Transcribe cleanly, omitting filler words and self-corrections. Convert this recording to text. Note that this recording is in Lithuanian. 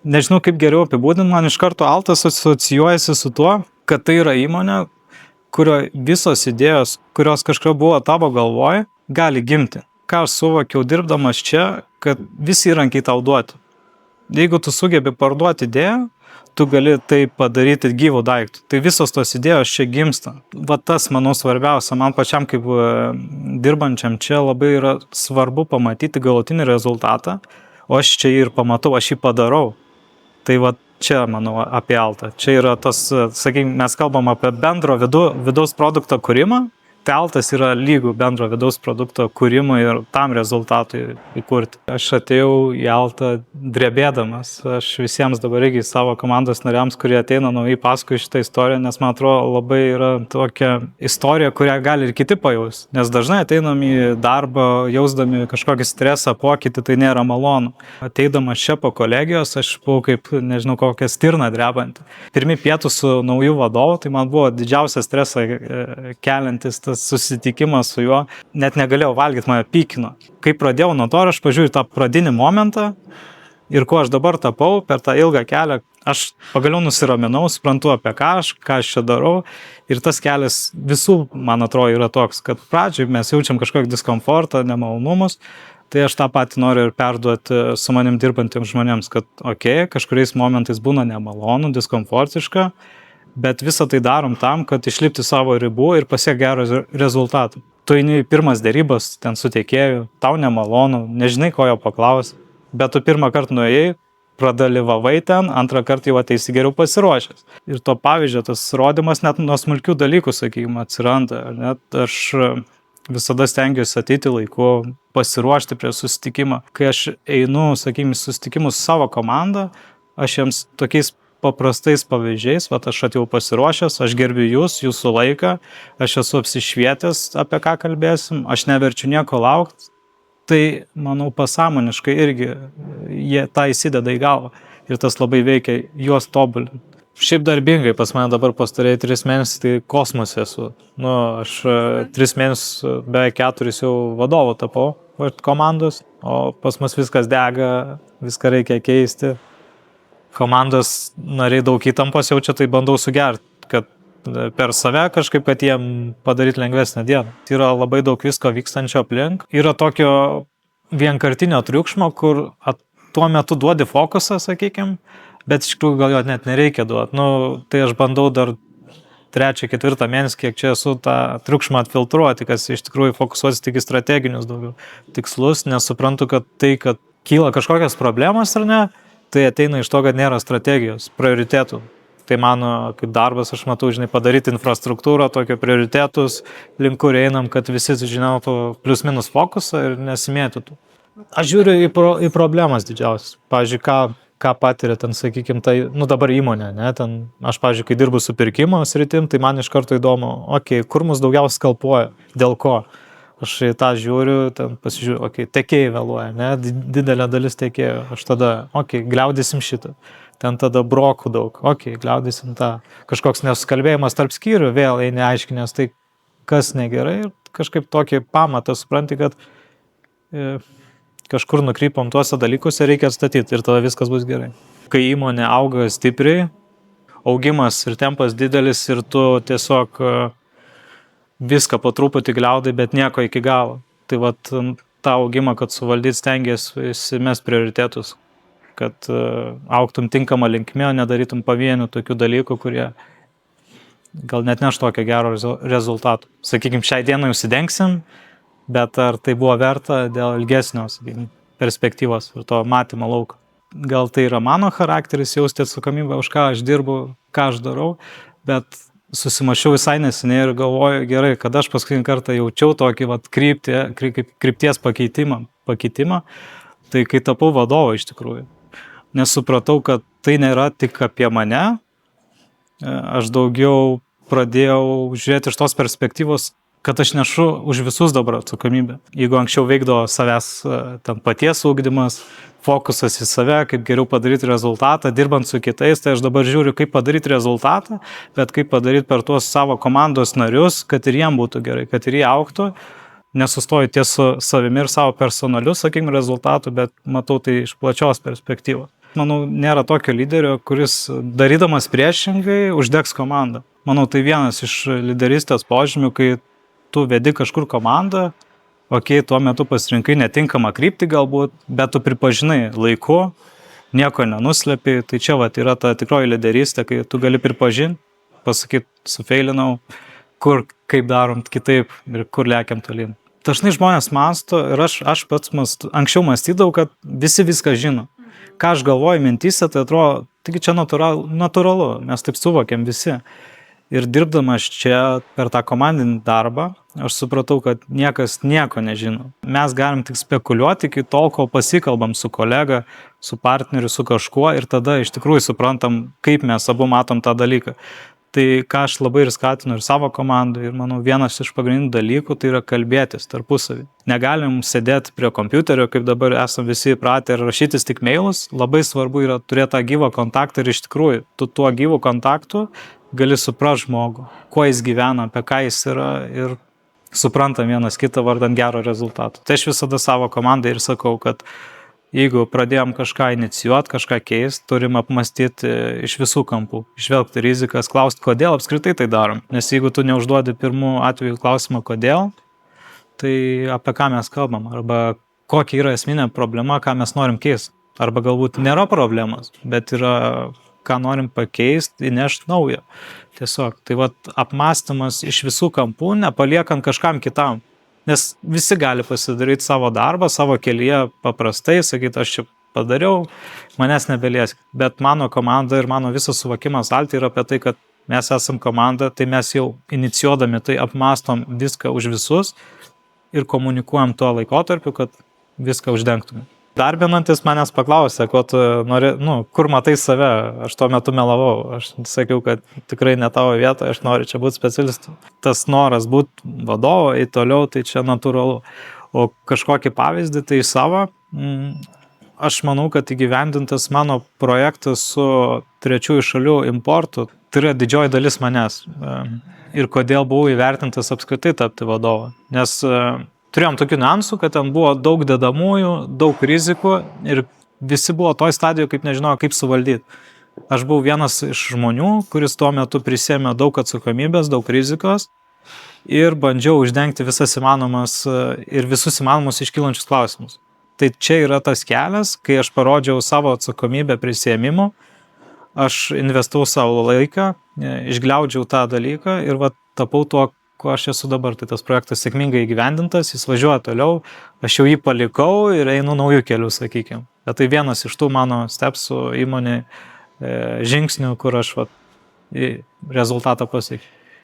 nežinau kaip geriau apibūdinti, man iš karto Altas asocijuojasi su tuo, kad tai yra įmonė, kurio visos idėjos, kurios kažką buvo tavo galvoje, gali gimti. Ką aš suvokiau dirbdamas čia, kad visi įrankiai tau duoti. Jeigu tu sugebi parduoti idėją, tu gali tai padaryti gyvų daiktų. Tai visos tos idėjos čia gimsta. Va tas, manau, svarbiausia. Man pačiam kaip dirbančiam čia labai yra svarbu pamatyti galutinį rezultatą, o aš čia jį ir pamatau, aš jį padarau. Tai va čia, manau, apie Altą. Čia yra tas, sakykime, mes kalbam apie bendro vidaus produkto kūrimą. Tai Altas yra lygų bendro vidaus produkto kūrimui ir tam rezultatui įkurti. Aš atėjau į Altą drebėdamas. Aš visiems dabar irgi savo komandos nariams, kurie ateina naujai paskui šitą istoriją, nes man atrodo labai yra tokia istorija, kurią gali ir kiti pajaus. Nes dažnai ateinam į darbą, jausdami kažkokį stresą, pokytį, tai nėra malonu. Ateidamas čia po kolegijos, aš buvau kaip, nežinau, kokia stirna drebanti. Pirmi pietų su nauju vadovu, tai man buvo didžiausias stresą keliantis susitikimas su juo, net negalėjau valgyti, mane pykino. Kai pradėjau nuo to, aš pažiūrėjau tą pradinį momentą ir kuo aš dabar tapau per tą ilgą kelią, aš pagaliau nusiraminau, suprantu apie ką aš čia darau ir tas kelias visų, man atrodo, yra toks, kad pradžioj mes jaučiam kažkokį diskomfortą, nemalonumus, tai aš tą patį noriu ir perduoti su manim dirbantiems žmonėms, kad kažkuriais momentais būna nemalonu, diskomfortiška, bet visą tai darom tam, kad išlipti savo ribų ir pasiekti gerą rezultatą. Tu eini į pirmas dėrybas ten su tiekėju, tau nemalonu, nežinai, ko jo paklaus, bet tu pirmą kartą nuėjai, pradalyvavai ten, antrą kartą jau ateisi geriau pasiruošęs. Ir to pavyzdžio, tas rodymas net nuo smulkių dalykų, sakykime, atsiranda. Net aš visada stengiuosi ateiti laiku, pasiruošti prie susitikimą. Kai aš einu, sakykime, susitikimus su savo komanda, aš jiems tokiais paprastais pavyzdžiais, aš atėjau pasiruošęs, aš gerbiu jūs, jūsų laiką, aš esu apsišvietęs, apie ką kalbėsim, aš neverčiu nieko laukti, tai, manau, pasąmoniškai irgi jie tą įsideda į galvą ir tas labai veikia juos tobulinti. Šiaip darbingai pas mane dabar pastarėjai 3 mėnesius, tai kosmose esu. Aš 3 mėnesius, beveik 4 jau vadovu tapau komandos, o pas mus viskas dega, viską reikia keisti. Komandos nariai daug įtampos jaučia, tai bandau sugerti, kad per save kažkaip, kad jiem padaryti lengvesnę dieną. Tai yra labai daug visko vykstančio aplink. Yra tokio vienkartinio triukšmo, kur tuo metu duodi fokusą, sakykime, bet iš tikrųjų gal jo net nereikia duoti. Tai aš bandau dar 3-4 mėnesį, kiek čia esu, tą triukšmą atfiltruoti, kas iš tikrųjų fokusuosi tik į strateginius daugiau tikslus, nes suprantu, kad tai, kad kyla kažkokios problemos ar ne, tai ateina iš to, kad nėra strategijos, prioritetų. Tai mano kaip darbas, aš matau, padaryti infrastruktūrą, tokio prioritetus, link kur einam, kad visi žinotų plius minus fokusą ir nesimėtytų. Aš žiūriu į problemas didžiausias. Pavyzdžiui, ką patiria ten, sakykime, tai, dabar įmonė, ne, ten, aš, pavyzdžiui, kai dirbu su pirkimo sritim, tai man iš karto įdomu, kur mus daugiausiai skalpuoja, dėl ko. Aš į tą žiūriu, ten pasižiūriu, tiekėjai vėluoja, ne, didelė dalis tiekėjų, aš tada, gliaudysim šitą, ten tada brokų daug, gliaudysim tą, kažkoks nesusikalbėjimas tarp skyrių, vėl eini aiškinės, tai kas negerai, ir kažkaip tokį pamatą supranti, kad kažkur nukrypom tuose dalykuose, reikia atstatyti ir tada viskas bus gerai. Kai įmonė auga stipriai, augimas ir tempas didelis ir tu tiesiog viską po truputį gliaudai, bet nieko iki galo. Tai tą augimą, kad suvaldyti stengiasi mes prioritetus, kad augtum tinkamą linkmę, o nedarytum pavienių tokių dalykų, kurie gal net neš tokio gero rezultatų. Sakykime, šiai dienai užsidengsim, bet ar tai buvo verta dėl ilgesnio, sakykime, perspektyvos ir to matymo lauko. Gal tai yra mano charakteris, jausti atsakomybę už ką aš dirbu, ką aš darau, bet susimašiau visai neseniai ir galvoju, gerai, kad aš paskutinį kartą jaučiau tokį krypties pakeitimą, tai kai tapau vadovu iš tikrųjų. Nes supratau, kad tai nėra tik apie mane, aš daugiau pradėjau žiūrėti iš tos perspektyvos, kad aš nešu už visus dabar atsakomybę. Jeigu anksčiau veikdavo savęs ten paties ugdymas, fokusas į save, kaip geriau padaryti rezultatą, dirbant su kitais, tai aš dabar žiūriu, kaip padaryti rezultatą, bet kaip padaryti per tuos savo komandos narius, kad ir jiem būtų gerai, kad ir jie augtų, nesustoju ties su savimi ir savo personaliu, sakykime, rezultatų, bet matau tai iš plačios perspektyvos. manau, nėra tokio lyderio, kuris darydamas priešingai uždegs komandą. Manau, tai vienas iš lyderystės požymių, kai tu vedi kažkur komandą, tuo metu pasirinkai netinkamą kryptį galbūt, bet tu pripažinai laiku, nieko nenuslėpi, tai čia yra ta tikroji lyderystė, kai tu gali pripažinti, pasakyti, sufeilinau, kur, kaip darom kitaip ir kur lekiam tolyn. Dažnai žmonės mąsto ir aš pats anksčiau mąstydavau, kad visi viską žino. Ką aš galvoju mintyse, tai atrodo, taigi čia natūralu, mes taip suvokiam visi. Ir dirbdamas čia per tą komandinį darbą, aš supratau, kad niekas nieko nežino. Mes galim tik spekuliuoti iki tol, kol pasikalbam su kolega, su partneriu, su kažkuo ir tada iš tikrųjų suprantam, kaip mes abu matom tą dalyką. Tai ką aš labai ir skatinu ir savo komandai, ir manau vienas iš pagrindinių dalykų, tai yra kalbėtis tarpusavį. Negalim sėdėti prie kompiuterio, kaip dabar esam visi įpratę ir rašytis tik mailus. Labai svarbu yra turėti tą gyvą kontaktą ir iš tikrųjų, tu tuo gyvu kontaktu gali suprasti žmogų, kuo jis gyvena, apie ką jis yra ir suprantam vienas kitą vardan gero rezultato. Tai aš visada savo komandai ir sakau, kad jeigu pradėjom kažką inicijuoti, kažką keisti, turim apmastyti iš visų kampų, išvelgti rizikas, klausti, kodėl apskritai tai darom. Nes jeigu tu neužduodi pirmų atvejų klausimą, kodėl, tai apie ką mes kalbam, arba kokia yra esminė problema, ką mes norim keisti. Arba galbūt nėra problemos, bet yra ką norim pakeisti, įnešti naują. Tiesiog, tai apmąstymas iš visų kampų, nepaliekant kažkam kitam. Nes visi gali pasidaryti savo darbą, savo kelyje paprastai, sakyti, aš čia padariau, manęs nebelieskit. Bet mano komanda ir mano visas suvokimas Alti yra apie tai, kad mes esam komanda, tai mes jau inicijuodami tai apmąstom viską už visus ir komunikuojam tuo laikotarpiu, kad viską uždengtume. Darbinantis manęs paklausė, ko tu nori, kur matai save, aš tuo metu melavau, aš sakiau, kad tikrai ne tavo vieta, aš noriu čia būti specialistu. Tas noras būti vadovo, eiti toliau, tai čia natūralu. O kažkokį pavyzdį tai savo, aš manau, kad įgyvendintas mano projektas su trečiųjų šalių importu, tai yra didžioji dalis manęs. Ir kodėl buvau įvertintas apskritai tapti vadovu. Nes turėjom tokių niuansų, kad ten buvo daug dedamųjų, daug rizikų ir visi buvo toj stadijoje, kaip nežinojo, kaip suvaldyti. Aš buvau vienas iš žmonių, kuris tuo metu prisėmė daug atsakomybės, daug rizikos ir bandžiau uždengti visas įmanomas ir visus įmanomus iškylančius klausimus. Tai čia yra tas kelias, kai aš parodžiau savo atsakomybę prisėmimu, aš investavau savo laiką, išgliaudžiau tą dalyką ir tapau tuo, ko aš esu dabar. Tai tas projektas sėkmingai įgyvendintas, jis važiuoja toliau, aš jau jį palikau ir einu naujų kelių, sakykime. Bet tai vienas iš tų mano stepsų įmonė žingsnių, kur aš rezultatą pasiekiau.